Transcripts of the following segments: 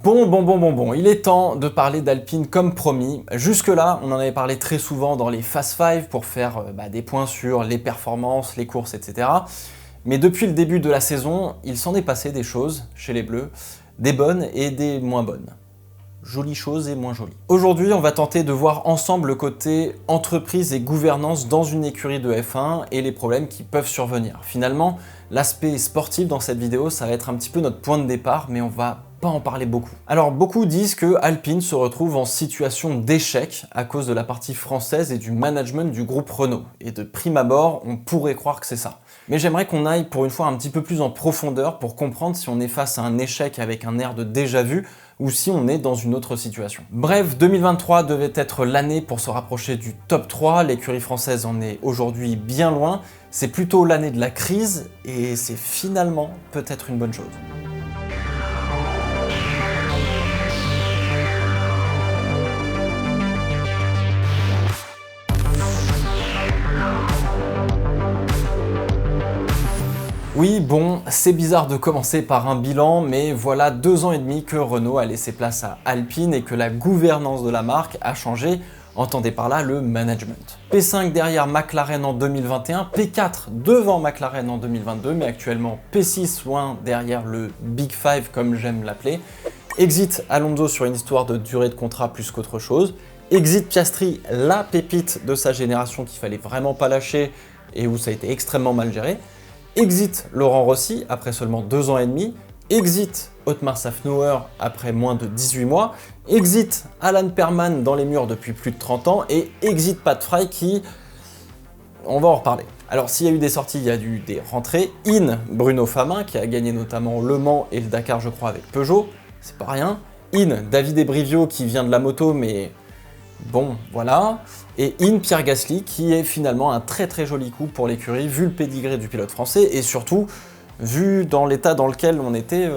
Bon, il est temps de parler d'Alpine comme promis. Jusque-là, on en avait parlé très souvent dans les Fast 5 pour faire des points sur les performances, les courses, etc. Mais depuis le début de la saison, il s'en est passé des choses chez les Bleus, des bonnes et des moins bonnes. Jolies choses et moins jolies. Aujourd'hui, on va tenter de voir ensemble le côté entreprise et gouvernance dans une écurie de F1 et les problèmes qui peuvent survenir. Finalement, l'aspect sportif dans cette vidéo, ça va être un petit peu notre point de départ, mais on va pas en parler beaucoup. Alors, beaucoup disent que Alpine se retrouve en situation d'échec à cause de la partie française et du management du groupe Renault. Et de prime abord, on pourrait croire que c'est ça. Mais j'aimerais qu'on aille pour une fois un petit peu plus en profondeur pour comprendre si on est face à un échec avec un air de déjà-vu ou si on est dans une autre situation. Bref, 2023 devait être l'année pour se rapprocher du top 3, l'écurie française en est aujourd'hui bien loin, c'est plutôt l'année de la crise et c'est finalement peut-être une bonne chose. Oui, bon, c'est bizarre de commencer par un bilan, mais voilà 2 ans et demi que Renault a laissé place à Alpine et que la gouvernance de la marque a changé, entendez par là le management. P5 derrière McLaren en 2021, P4 devant McLaren en 2022, mais actuellement P6 loin derrière le Big Five comme j'aime l'appeler. Exit Alonso sur une histoire de durée de contrat plus qu'autre chose. Exit Piastri, la pépite de sa génération qu'il fallait vraiment pas lâcher et où ça a été extrêmement mal géré. Exit Laurent Rossi après seulement 2 ans et demi, exit Otmar Szafnauer après moins de 18 mois, exit Alan Perman dans les murs depuis plus de 30 ans et exit Pat Fry qui... on va en reparler. Alors s'il y a eu des sorties, il y a eu des rentrées. In Bruno Famin qui a gagné notamment Le Mans et le Dakar je crois avec Peugeot, c'est pas rien. In David Ebrivio qui vient de la moto mais... bon, voilà. Et in Pierre Gasly, qui est finalement un très joli coup pour l'écurie, vu le pédigré du pilote français, et surtout, vu dans l'état dans lequel on était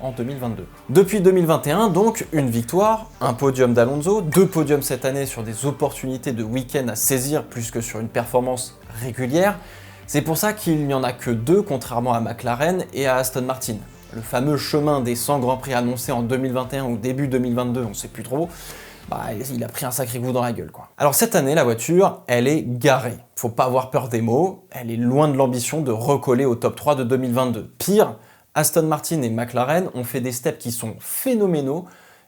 en 2022. Depuis 2021, donc, une victoire, un podium d'Alonso, 2 podiums cette année sur des opportunités de week-end à saisir, plus que sur une performance régulière. C'est pour ça qu'il n'y en a que 2, contrairement à McLaren et à Aston Martin. Le fameux chemin des 100 Grands Prix annoncés en 2021 ou début 2022, on sait plus trop, il a pris un sacré coup dans la gueule, quoi. Alors cette année, la voiture, elle est garée. Faut pas avoir peur des mots, elle est loin de l'ambition de recoller au top 3 de 2022. Pire, Aston Martin et McLaren ont fait des steps qui sont phénoménaux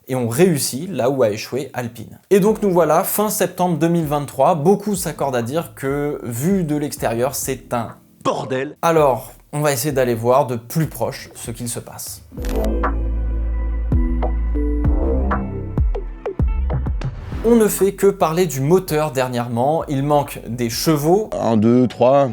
et ont réussi là où a échoué Alpine. Et donc nous voilà, fin septembre 2023, beaucoup s'accordent à dire que, vu de l'extérieur, c'est un bordel. Alors, on va essayer d'aller voir de plus proche ce qu'il se passe. On ne fait que parler du moteur dernièrement, il manque des chevaux. 1, 2, 3,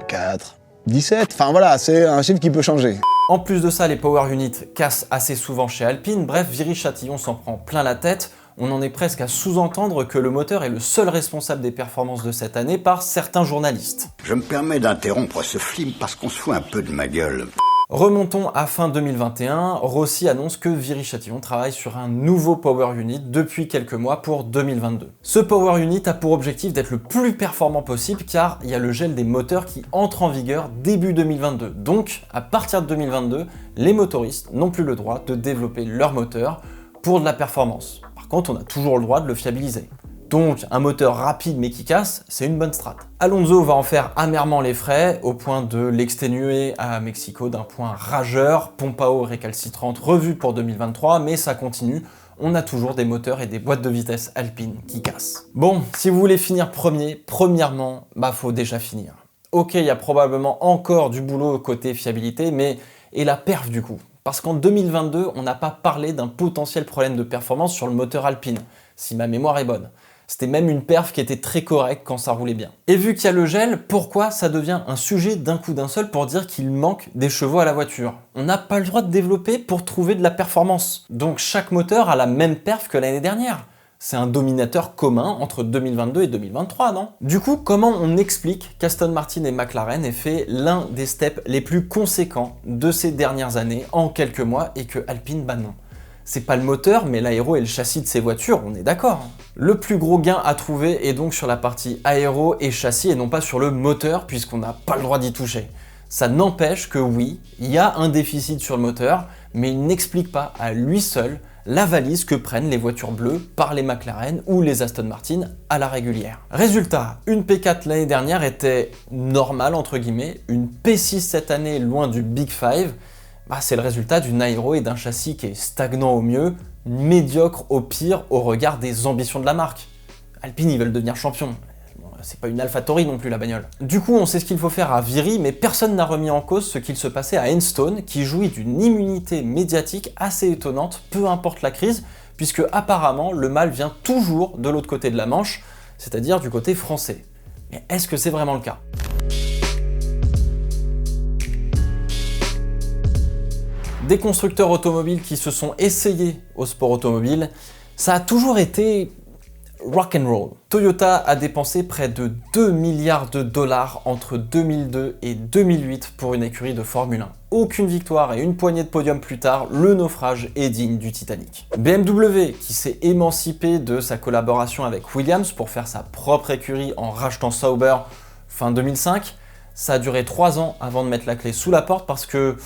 4, 17, enfin voilà, c'est un chiffre qui peut changer. En plus de ça, les power units cassent assez souvent chez Alpine, bref, Viry-Châtillon s'en prend plein la tête. On en est presque à sous-entendre que le moteur est le seul responsable des performances de cette année par certains journalistes. Je me permets d'interrompre ce film parce qu'on se fout un peu de ma gueule. Remontons à fin 2021, Rossi annonce que Viry-Châtillon travaille sur un nouveau Power Unit depuis quelques mois pour 2022. Ce Power Unit a pour objectif d'être le plus performant possible car il y a le gel des moteurs qui entre en vigueur début 2022. Donc, à partir de 2022, les motoristes n'ont plus le droit de développer leur moteur pour de la performance. Par contre, on a toujours le droit de le fiabiliser. Donc, un moteur rapide mais qui casse, c'est une bonne strat. Alonso va en faire amèrement les frais, au point de l'exténuer à Mexico d'un point rageur, pompe à eau récalcitrante revue pour 2023, mais ça continue, on a toujours des moteurs et des boîtes de vitesse Alpine qui cassent. Bon, si vous voulez finir premièrement, faut déjà finir. Ok, il y a probablement encore du boulot côté fiabilité, mais et la perf du coup? Parce qu'en 2022, on n'a pas parlé d'un potentiel problème de performance sur le moteur Alpine, si ma mémoire est bonne. C'était même une perf qui était très correcte quand ça roulait bien. Et vu qu'il y a le gel, pourquoi ça devient un sujet d'un coup d'un seul pour dire qu'il manque des chevaux à la voiture? On n'a pas le droit de développer pour trouver de la performance. Donc chaque moteur a la même perf que l'année dernière. C'est un dominateur commun entre 2022 et 2023, non? Du coup, comment on explique qu'Aston Martin et McLaren aient fait l'un des steps les plus conséquents de ces dernières années en quelques mois et que Alpine, non? C'est pas le moteur, mais l'aéro et le châssis de ces voitures, on est d'accord. Le plus gros gain à trouver est donc sur la partie aéro et châssis et non pas sur le moteur, puisqu'on n'a pas le droit d'y toucher. Ça n'empêche que oui, il y a un déficit sur le moteur, mais il n'explique pas à lui seul la valise que prennent les voitures bleues par les McLaren ou les Aston Martin à la régulière. Résultat, une P4 l'année dernière était normale entre guillemets, une P6 cette année loin du Big Five, c'est le résultat d'une aéro et d'un châssis qui est stagnant au mieux, médiocre au pire au regard des ambitions de la marque. Alpine, ils veulent devenir champions. C'est pas une AlphaTauri non plus la bagnole. Du coup, on sait ce qu'il faut faire à Viry, mais personne n'a remis en cause ce qu'il se passait à Enstone, qui jouit d'une immunité médiatique assez étonnante, peu importe la crise, puisque apparemment le mal vient toujours de l'autre côté de la Manche, c'est-à-dire du côté français. Mais est-ce que c'est vraiment le cas ? Des constructeurs automobiles qui se sont essayés au sport automobile, ça a toujours été rock'n'roll. Toyota a dépensé près de 2 milliards de dollars entre 2002 et 2008 pour une écurie de Formule 1. Aucune victoire et une poignée de podiums plus tard, le naufrage est digne du Titanic. BMW, qui s'est émancipé de sa collaboration avec Williams pour faire sa propre écurie en rachetant Sauber fin 2005, ça a duré 3 ans avant de mettre la clé sous la porte parce que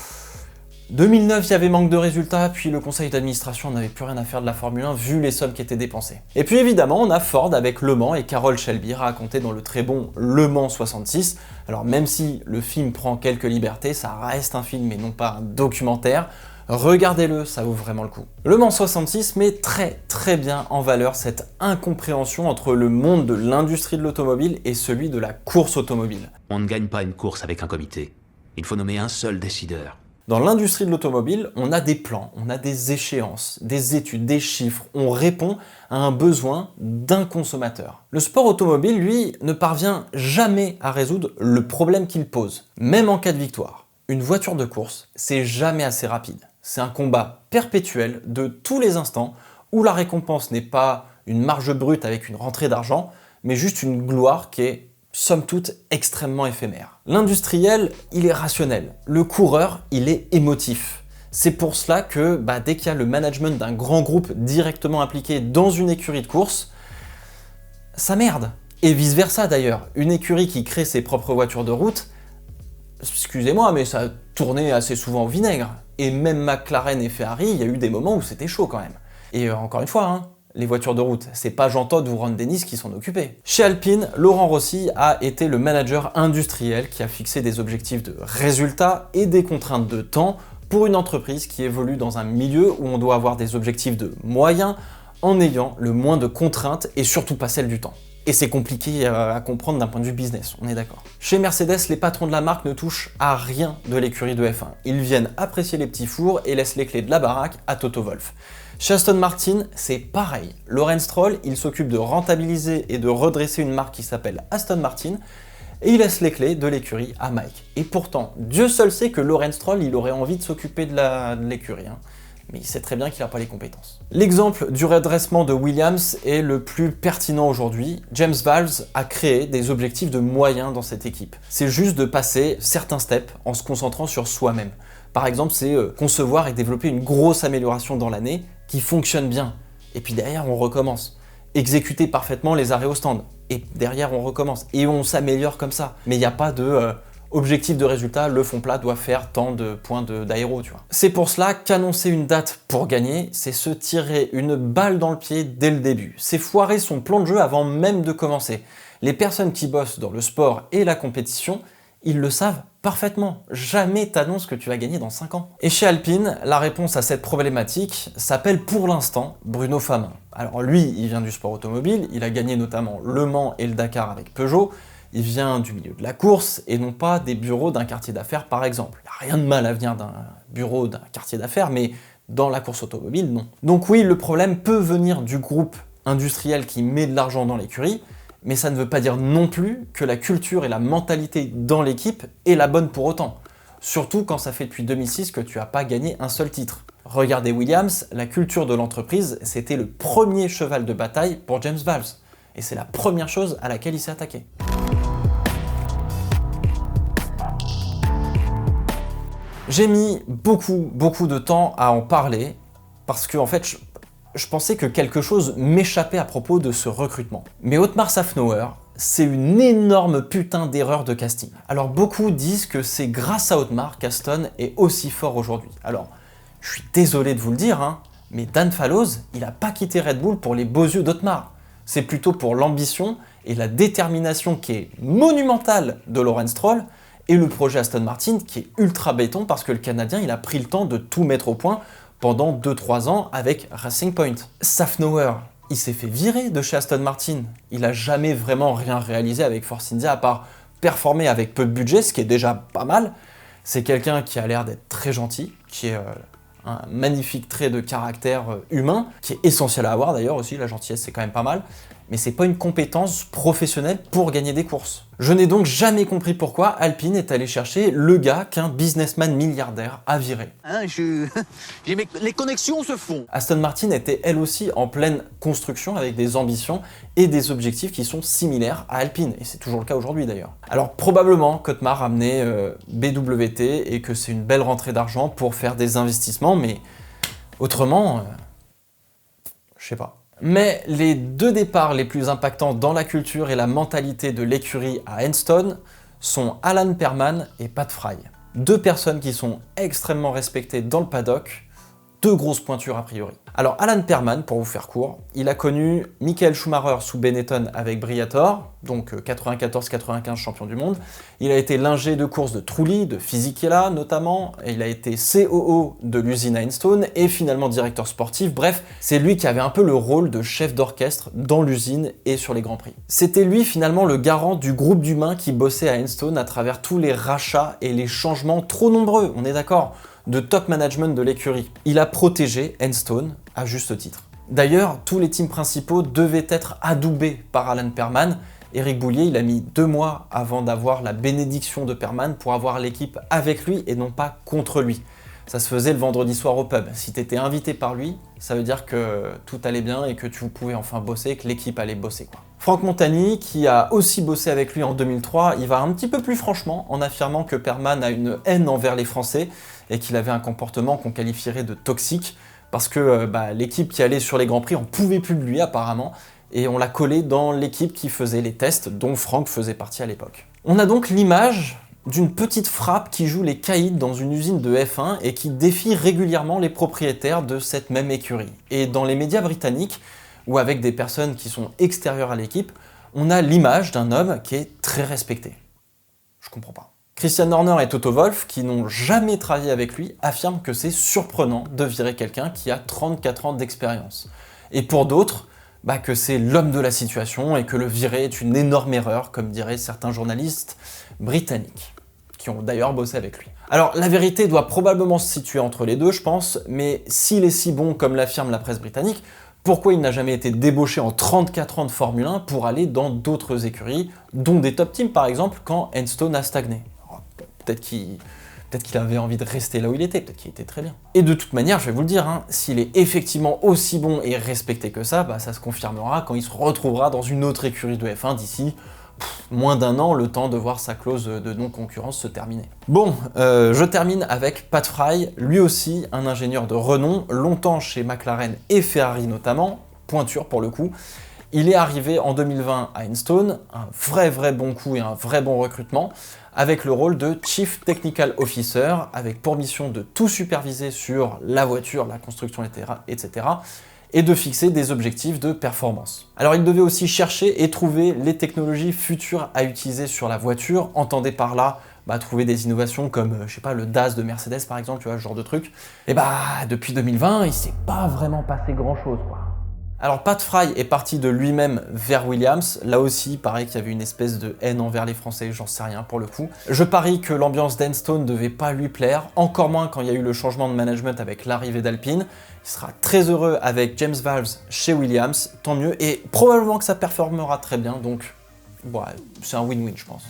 2009, il y avait manque de résultats, puis le conseil d'administration n'avait plus rien à faire de la Formule 1 vu les sommes qui étaient dépensées. Et puis évidemment, on a Ford avec Le Mans et Carroll Shelby raconté dans le très bon Le Mans 66. Alors même si le film prend quelques libertés, ça reste un film et non pas un documentaire. Regardez-le, ça vaut vraiment le coup. Le Mans 66 met très bien en valeur cette incompréhension entre le monde de l'industrie de l'automobile et celui de la course automobile. On ne gagne pas une course avec un comité. Il faut nommer un seul décideur. Dans l'industrie de l'automobile, on a des plans, on a des échéances, des études, des chiffres, on répond à un besoin d'un consommateur. Le sport automobile, lui, ne parvient jamais à résoudre le problème qu'il pose, même en cas de victoire. Une voiture de course, c'est jamais assez rapide. C'est un combat perpétuel de tous les instants où la récompense n'est pas une marge brute avec une rentrée d'argent, mais juste une gloire qui est somme toute extrêmement éphémère. L'industriel, il est rationnel. Le coureur, il est émotif. C'est pour cela que dès qu'il y a le management d'un grand groupe directement impliqué dans une écurie de course, ça merde. Et vice versa d'ailleurs. Une écurie qui crée ses propres voitures de route, excusez-moi, mais ça tournait assez souvent au vinaigre. Et même McLaren et Ferrari, il y a eu des moments où c'était chaud quand même. Et encore une fois, les voitures de route, c'est pas Jean Todt ou Ron Dennis qui s'en occupaient. Chez Alpine, Laurent Rossi a été le manager industriel qui a fixé des objectifs de résultats et des contraintes de temps pour une entreprise qui évolue dans un milieu où on doit avoir des objectifs de moyens en ayant le moins de contraintes et surtout pas celle du temps. Et c'est compliqué à comprendre d'un point de vue business, on est d'accord. Chez Mercedes, les patrons de la marque ne touchent à rien de l'écurie de F1. Ils viennent apprécier les petits fours et laissent les clés de la baraque à Toto Wolff. Chez Aston Martin, c'est pareil. Lawrence Stroll, il s'occupe de rentabiliser et de redresser une marque qui s'appelle Aston Martin, et il laisse les clés de l'écurie à Mike. Et pourtant, Dieu seul sait que Lawrence Stroll, il aurait envie de s'occuper de l'écurie, mais il sait très bien qu'il n'a pas les compétences. L'exemple du redressement de Williams est le plus pertinent aujourd'hui. James Valls a créé des objectifs de moyens dans cette équipe. C'est juste de passer certains steps en se concentrant sur soi-même. Par exemple, c'est concevoir et développer une grosse amélioration dans l'année qui fonctionne bien. Et puis derrière, on recommence. Exécuter parfaitement les arrêts au stand. Et derrière, on recommence. Et on s'améliore comme ça. Mais il n'y a pas de objectif de résultat, le fond plat doit faire tant de points d'aéro, tu vois. C'est pour cela qu'annoncer une date pour gagner, c'est se tirer une balle dans le pied dès le début. C'est foirer son plan de jeu avant même de commencer. Les personnes qui bossent dans le sport et la compétition, ils le savent parfaitement. Jamais t'annonces que tu vas gagner dans 5 ans. Et chez Alpine, la réponse à cette problématique s'appelle pour l'instant Bruno Famin. Alors lui, il vient du sport automobile, il a gagné notamment Le Mans et le Dakar avec Peugeot, il vient du milieu de la course et non pas des bureaux d'un quartier d'affaires par exemple. Il n'y a rien de mal à venir d'un bureau d'un quartier d'affaires, mais dans la course automobile, non. Donc oui, le problème peut venir du groupe industriel qui met de l'argent dans l'écurie, mais ça ne veut pas dire non plus que la culture et la mentalité dans l'équipe est la bonne pour autant. Surtout quand ça fait depuis 2006 que tu n'as pas gagné un seul titre. Regardez Williams, la culture de l'entreprise, c'était le premier cheval de bataille pour James Valls. Et c'est la première chose à laquelle il s'est attaqué. J'ai mis beaucoup de temps à en parler parce que en fait, je pensais que quelque chose m'échappait à propos de ce recrutement. Mais Otmar Szafnauer, c'est une énorme putain d'erreur de casting. Alors beaucoup disent que c'est grâce à Otmar qu'Aston est aussi fort aujourd'hui. Alors, Je suis désolé de vous le dire, hein, mais Dan Fallows, il n'a pas quitté Red Bull pour les beaux yeux d'Otmar. C'est plutôt pour l'ambition et la détermination qui est monumentale de Lawrence Stroll et le projet Aston Martin qui est ultra béton parce que le Canadien, il a pris le temps de tout mettre au point pendant 2-3 ans avec Racing Point. Safnauer, il s'est fait virer de chez Aston Martin. Il n'a jamais vraiment rien réalisé avec Force India à part performer avec peu de budget, ce qui est déjà pas mal. C'est quelqu'un qui a l'air d'être très gentil, qui est un magnifique trait de caractère humain, qui est essentiel à avoir d'ailleurs aussi, la gentillesse c'est quand même pas mal, mais c'est pas une compétence professionnelle pour gagner des courses. Je n'ai donc jamais compris pourquoi Alpine est allé chercher le gars qu'un businessman milliardaire a viré. Les connexions se font. Aston Martin était elle aussi en pleine construction avec des ambitions et des objectifs qui sont similaires à Alpine, et c'est toujours le cas aujourd'hui d'ailleurs. Alors probablement qu'Otmar a amené BWT et que c'est une belle rentrée d'argent pour faire des investissements, mais autrement, je sais pas. Mais les deux départs les plus impactants dans la culture et la mentalité de l'écurie à Enstone sont Alan Perman et Pat Fry. Deux personnes qui sont extrêmement respectées dans le paddock, deux grosses pointures a priori. Alors Alan Perman, pour vous faire court, il a connu Michael Schumacher sous Benetton avec Briator, donc 94-95 champion du monde. Il a été l'ingé de course de Trulli, de Fisichella notamment, et il a été COO de l'usine à Enstone et finalement directeur sportif. Bref, c'est lui qui avait un peu le rôle de chef d'orchestre dans l'usine et sur les Grands Prix. C'était lui finalement le garant du groupe d'humains qui bossait à Enstone à travers tous les rachats et les changements trop nombreux, on est d'accord, de top management de l'écurie. Il a protégé Enstone à juste titre. D'ailleurs, tous les teams principaux devaient être adoubés par Alan Perman. Éric Boulier, il a mis 2 mois avant d'avoir la bénédiction de Perman pour avoir l'équipe avec lui et non pas contre lui. Ça se faisait le vendredi soir au pub. Si tu étais invité par lui, ça veut dire que tout allait bien et que tu pouvais enfin bosser, que l'équipe allait bosser, quoi. Franck Montagny, qui a aussi bossé avec lui en 2003, il va un petit peu plus franchement en affirmant que Perman a une haine envers les Français et qu'il avait un comportement qu'on qualifierait de toxique parce que l'équipe qui allait sur les Grands Prix, on pouvait plus de lui apparemment et on l'a collé dans l'équipe qui faisait les tests dont Franck faisait partie à l'époque. On a donc l'image d'une petite frappe qui joue les caïds dans une usine de F1 et qui défie régulièrement les propriétaires de cette même écurie. Et dans les médias britanniques, ou avec des personnes qui sont extérieures à l'équipe, on a l'image d'un homme qui est très respecté. Je comprends pas. Christian Horner et Toto Wolff, qui n'ont jamais travaillé avec lui, affirment que c'est surprenant de virer quelqu'un qui a 34 ans d'expérience. Et pour d'autres, que c'est l'homme de la situation et que le virer est une énorme erreur, comme diraient certains journalistes britanniques, qui ont d'ailleurs bossé avec lui. Alors la vérité doit probablement se situer entre les deux, je pense, mais s'il est si bon comme l'affirme la presse britannique, pourquoi il n'a jamais été débauché en 34 ans de Formule 1 pour aller dans d'autres écuries, dont des top teams par exemple, quand Enstone a stagné? Peut-être qu'il avait envie de rester là où il était, peut-être qu'il était très bien. Et de toute manière, je vais vous le dire, s'il est effectivement aussi bon et respecté que ça, ça se confirmera quand il se retrouvera dans une autre écurie de F1 d'ici moins d'un an, le temps de voir sa clause de non-concurrence se terminer. Bon, je termine avec Pat Fry, lui aussi un ingénieur de renom, longtemps chez McLaren et Ferrari notamment, pointure pour le coup. Il est arrivé en 2020 à Enstone, un vrai bon coup et un vrai bon recrutement, avec le rôle de Chief Technical Officer, avec pour mission de tout superviser sur la voiture, la construction, etc., et de fixer des objectifs de performance. Alors il devait aussi chercher et trouver les technologies futures à utiliser sur la voiture, entendez par là trouver des innovations comme, je sais pas, le DAS de Mercedes par exemple, tu vois, ce genre de truc. Et depuis 2020, il s'est pas vraiment passé grand chose, quoi. Alors Pat Fry est parti de lui-même vers Williams, là aussi pareil qu'il y avait une espèce de haine envers les Français, j'en sais rien pour le coup. Je parie que l'ambiance d'Enstone devait pas lui plaire, encore moins quand il y a eu le changement de management avec l'arrivée d'Alpine. Il sera très heureux avec James Valls chez Williams, tant mieux, et probablement que ça performera très bien, donc c'est un win-win je pense.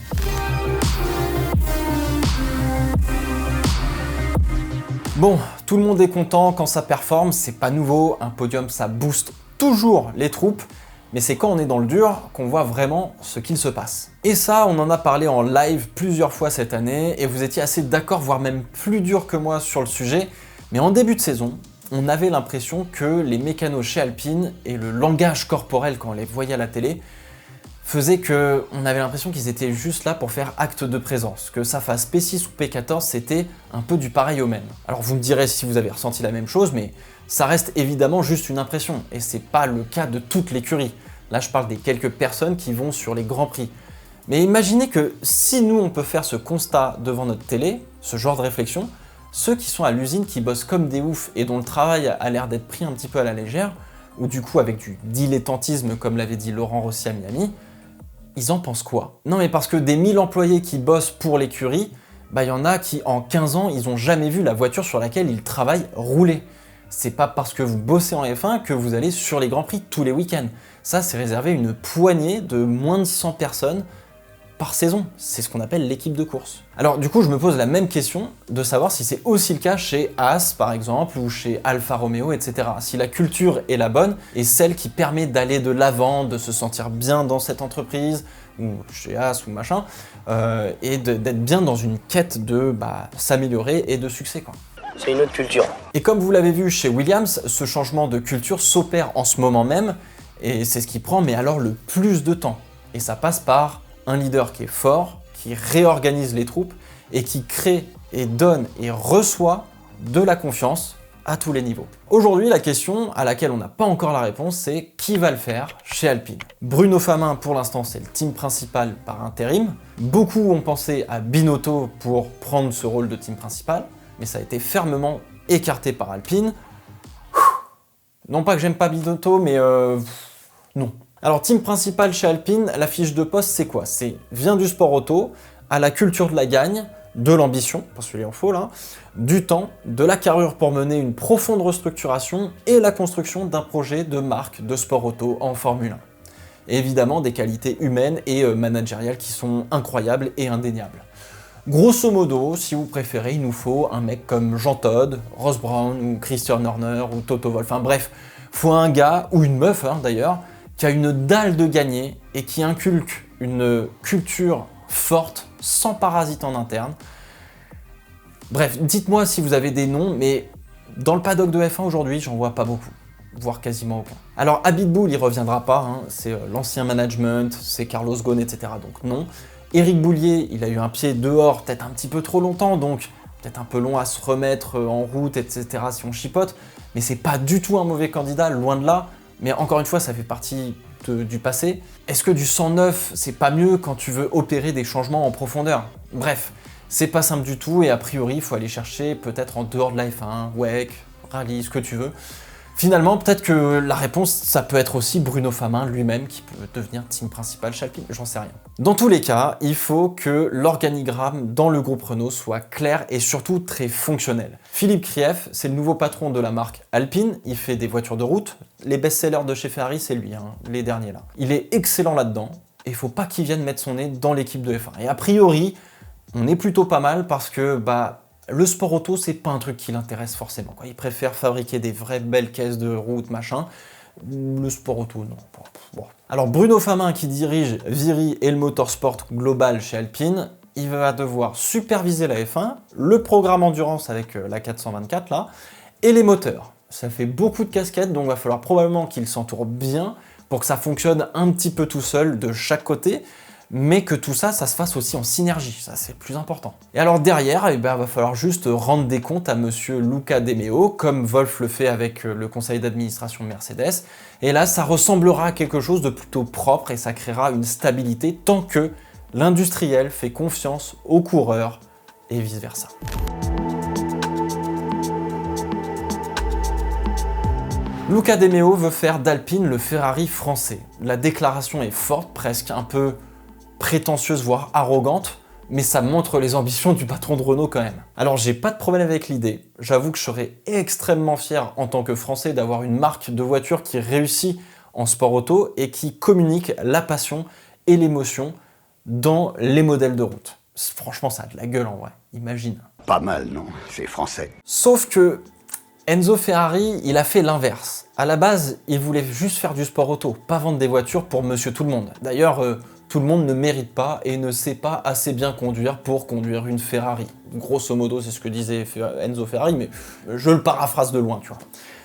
Bon, tout le monde est content quand ça performe, c'est pas nouveau, un podium ça booste toujours les troupes, mais c'est quand on est dans le dur qu'on voit vraiment ce qu'il se passe. Et ça, on en a parlé en live plusieurs fois cette année, et vous étiez assez d'accord, voire même plus dur que moi sur le sujet, mais en début de saison, on avait l'impression que les mécanos chez Alpine et le langage corporel quand on les voyait à la télé, faisait qu'on avait l'impression qu'ils étaient juste là pour faire acte de présence, que ça fasse P6 ou P14, c'était un peu du pareil au même. Alors vous me direz si vous avez ressenti la même chose, mais ça reste évidemment juste une impression, et c'est pas le cas de toute l'écurie. Là je parle des quelques personnes qui vont sur les Grands Prix. Mais imaginez que si nous on peut faire ce constat devant notre télé, ce genre de réflexion, ceux qui sont à l'usine, qui bossent comme des oufs et dont le travail a l'air d'être pris un petit peu à la légère, ou du coup avec du dilettantisme comme l'avait dit Laurent Rossi à Miami, ils en pensent quoi? Non mais parce que des 1000 employés qui bossent pour l'écurie, bah y en a qui en 15 ans, ils ont jamais vu la voiture sur laquelle ils travaillent rouler. C'est pas parce que vous bossez en F1 que vous allez sur les Grands Prix tous les week-ends. Ça c'est réservé à une poignée de moins de 100 personnes par saison. C'est ce qu'on appelle l'équipe de course. Alors du coup je me pose la même question de savoir si c'est aussi le cas chez Haas par exemple ou chez Alfa Romeo, etc. Si la culture est la bonne et celle qui permet d'aller de l'avant, de se sentir bien dans cette entreprise ou chez Haas ou machin, et d'être bien dans une quête de s'améliorer et de succès quoi. C'est une autre culture. Et comme vous l'avez vu chez Williams, ce changement de culture s'opère en ce moment même et c'est ce qui prend mais alors le plus de temps. Et ça passe par un leader qui est fort, qui réorganise les troupes et qui crée et donne et reçoit de la confiance à tous les niveaux. Aujourd'hui, la question à laquelle on n'a pas encore la réponse, c'est qui va le faire chez Alpine. Bruno Famin, pour l'instant, c'est le team principal par intérim. Beaucoup ont pensé à Binotto pour prendre ce rôle de team principal, mais ça a été fermement écarté par Alpine. Non pas que j'aime pas Binotto, mais non. Alors, team principal chez Alpine, la fiche de poste, c'est quoi? C'est vient du sport auto, à la culture de la gagne, de l'ambition, parce qu'il en faut là, du temps, de la carrure pour mener une profonde restructuration et la construction d'un projet de marque de sport auto en Formule 1. Et évidemment, des qualités humaines et managériales qui sont incroyables et indéniables. Grosso modo, si vous préférez, il nous faut un mec comme Jean Todt, Ross Brown ou Christian Horner ou Toto Wolff. Enfin bref, faut un gars, ou une meuf d'ailleurs, qui a une dalle de gagner et qui inculque une culture forte, sans parasite en interne. Bref, dites-moi si vous avez des noms, mais dans le paddock de F1 aujourd'hui, j'en vois pas beaucoup, voire quasiment aucun. Alors Abitbull, il reviendra pas, c'est l'ancien management, c'est Carlos Ghosn, etc. Donc non. Éric Boulier, il a eu un pied dehors peut-être un petit peu trop longtemps, donc peut-être un peu long à se remettre en route, etc. si on chipote, mais c'est pas du tout un mauvais candidat, loin de là. Mais encore une fois, ça fait partie du passé. Est-ce que du sang neuf, c'est pas mieux quand tu veux opérer des changements en profondeur? Bref, c'est pas simple du tout et a priori, il faut aller chercher peut-être en dehors de la F1, WEC, rallye, ce que tu veux. Finalement, peut-être que la réponse, ça peut être aussi Bruno Famin lui-même qui peut devenir team principal chez Alpine, j'en sais rien. Dans tous les cas, il faut que l'organigramme dans le groupe Renault soit clair et surtout très fonctionnel. Philippe Krief, c'est le nouveau patron de la marque Alpine, il fait des voitures de route. Les best-sellers de chez Ferrari, c'est lui, les derniers là. Il est excellent là-dedans et il faut pas qu'il vienne mettre son nez dans l'équipe de F1. Et a priori, on est plutôt pas mal parce que le sport auto, c'est pas un truc qui l'intéresse forcément. Il préfère fabriquer des vraies belles caisses de route, machin. Le sport auto, non. Bon. Alors Bruno Famin, qui dirige Viry et le motorsport global chez Alpine, il va devoir superviser la F1, le programme endurance avec la 424 là, et les moteurs. Ça fait beaucoup de casquettes, donc il va falloir probablement qu'il s'entoure bien pour que ça fonctionne un petit peu tout seul de chaque côté, mais que tout ça, ça se fasse aussi en synergie, ça c'est le plus important. Et alors derrière, il va falloir juste rendre des comptes à monsieur Luca De Meo, comme Wolff le fait avec le conseil d'administration de Mercedes, et là ça ressemblera à quelque chose de plutôt propre et ça créera une stabilité tant que l'industriel fait confiance aux coureurs et vice versa. Luca De Meo veut faire d'Alpine le Ferrari français. La déclaration est forte, presque un peu prétentieuse, voire arrogante, mais ça montre les ambitions du patron de Renault quand même. Alors j'ai pas de problème avec l'idée, j'avoue que je serais extrêmement fier en tant que Français d'avoir une marque de voiture qui réussit en sport auto et qui communique la passion et l'émotion dans les modèles de route. Franchement ça a de la gueule en vrai, imagine. Pas mal, non? C'est français. Sauf que Enzo Ferrari, il a fait l'inverse. À la base, il voulait juste faire du sport auto, pas vendre des voitures pour monsieur tout le monde. D'ailleurs, tout le monde ne mérite pas et ne sait pas assez bien conduire pour conduire une Ferrari. Grosso modo, c'est ce que disait Enzo Ferrari, mais je le paraphrase de loin, tu vois.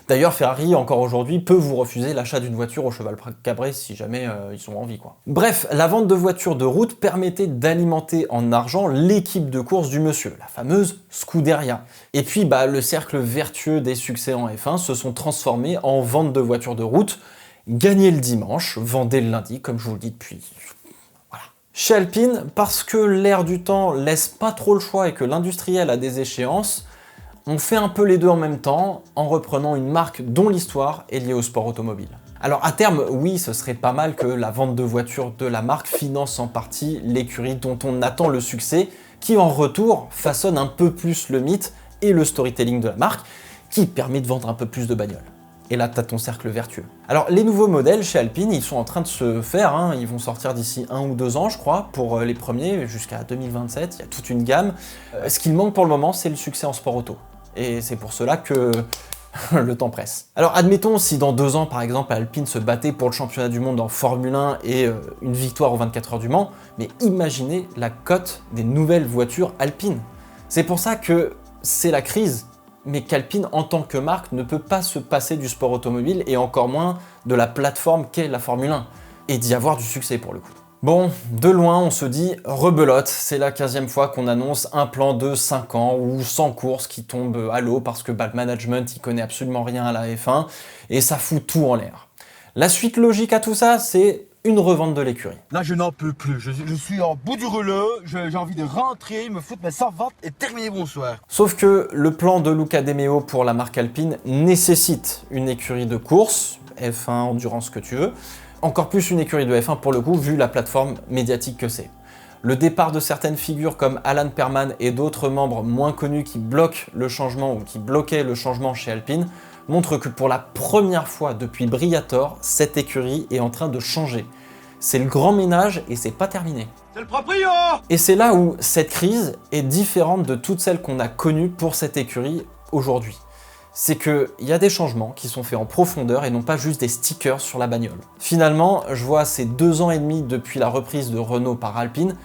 D'ailleurs, Ferrari, encore aujourd'hui, peut vous refuser l'achat d'une voiture au cheval cabré si jamais ils ont envie, quoi. Bref, la vente de voitures de route permettait d'alimenter en argent l'équipe de course du monsieur, la fameuse Scuderia. Et puis, le cercle vertueux des succès en F1 se sont transformés en vente de voitures de route. Gagnez le dimanche, vendez le lundi, comme je vous le dis depuis... Voilà. Chez Alpine, parce que l'air du temps laisse pas trop le choix et que l'industriel a des échéances, on fait un peu les deux en même temps, en reprenant une marque dont l'histoire est liée au sport automobile. Alors à terme, oui, ce serait pas mal que la vente de voitures de la marque finance en partie l'écurie dont on attend le succès, qui en retour façonne un peu plus le mythe et le storytelling de la marque, qui permet de vendre un peu plus de bagnoles. Et là, t'as ton cercle vertueux. Alors, les nouveaux modèles chez Alpine, ils sont en train de se faire, ils vont sortir d'ici 1 ou 2 ans, je crois, pour les premiers, jusqu'à 2027, il y a toute une gamme. Ce qu'il manque pour le moment, c'est le succès en sport auto. Et c'est pour cela que le temps presse. Alors, admettons, si dans 2 ans, par exemple, Alpine se battait pour le championnat du monde en Formule 1 et une victoire aux 24 heures du Mans, mais imaginez la cote des nouvelles voitures Alpine. C'est pour ça que c'est la crise, mais qu'Alpine, en tant que marque, ne peut pas se passer du sport automobile et encore moins de la plateforme qu'est la Formule 1, et d'y avoir du succès pour le coup. Bon, de loin, on se dit rebelote, c'est la 15e fois qu'on annonce un plan de 5 ans ou 100 courses qui tombent à l'eau parce que le management il connaît absolument rien à la F1 et ça fout tout en l'air. La suite logique à tout ça, c'est une revente de l'écurie. Là, je n'en peux plus. Je suis en bout du rouleau. J'ai envie de rentrer, me foutre mes savates et terminer bonsoir. Sauf que le plan de Luca De Meo pour la marque Alpine nécessite une écurie de course, F1, endurance, ce que tu veux. Encore plus une écurie de F1 pour le coup, vu la plateforme médiatique que c'est. Le départ de certaines figures comme Alan Perman et d'autres membres moins connus qui bloquent le changement ou qui bloquaient le changement chez Alpine montre que pour la première fois depuis Briator, cette écurie est en train de changer. C'est le grand ménage et c'est pas terminé. C'est le proprio! Et c'est là où cette crise est différente de toutes celles qu'on a connues pour cette écurie aujourd'hui. C'est qu'il y a des changements qui sont faits en profondeur et non pas juste des stickers sur la bagnole. Finalement, je vois ces 2 ans et demi depuis la reprise de Renault par Alpine,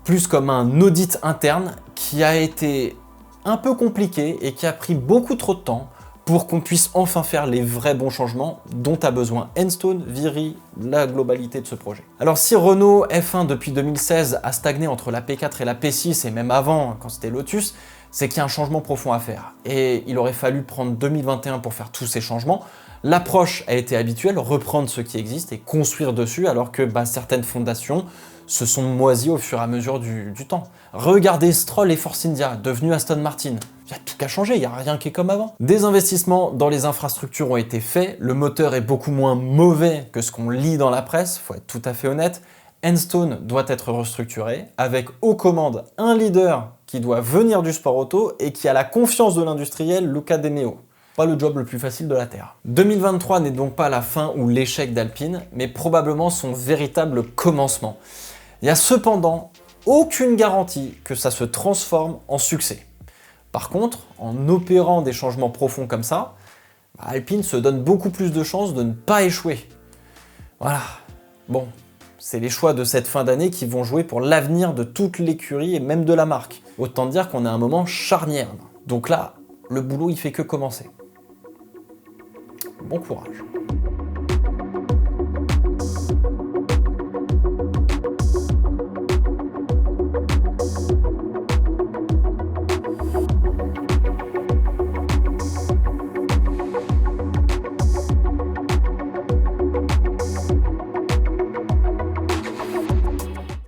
plus comme un audit interne qui a été un peu compliqué et qui a pris beaucoup trop de temps pour qu'on puisse enfin faire les vrais bons changements dont a besoin Enstone, Viry, la globalité de ce projet. Alors si Renault F1 depuis 2016 a stagné entre la P4 et la P6 et même avant quand c'était Lotus, c'est qu'il y a un changement profond à faire. Et il aurait fallu prendre 2021 pour faire tous ces changements. L'approche a été habituelle, reprendre ce qui existe et construire dessus, alors que certaines fondations se sont moisies au fur et à mesure du temps. Regardez Stroll et Force India, devenus Aston Martin. Il y a tout qu'à changer, il n'y a rien qui est comme avant. Des investissements dans les infrastructures ont été faits, le moteur est beaucoup moins mauvais que ce qu'on lit dans la presse, faut être tout à fait honnête. Enstone doit être restructuré, avec aux commandes un leader qui doit venir du sport auto et qui a la confiance de l'industriel Luca De Meo. Pas le job le plus facile de la Terre. 2023 n'est donc pas la fin ou l'échec d'Alpine, mais probablement son véritable commencement. Il n'y a cependant aucune garantie que ça se transforme en succès. Par contre, en opérant des changements profonds comme ça, Alpine se donne beaucoup plus de chances de ne pas échouer. Voilà. Bon, c'est les choix de cette fin d'année qui vont jouer pour l'avenir de toute l'écurie et même de la marque. Autant dire qu'on a un moment charnière. Donc là, le boulot il fait que commencer. Bon courage.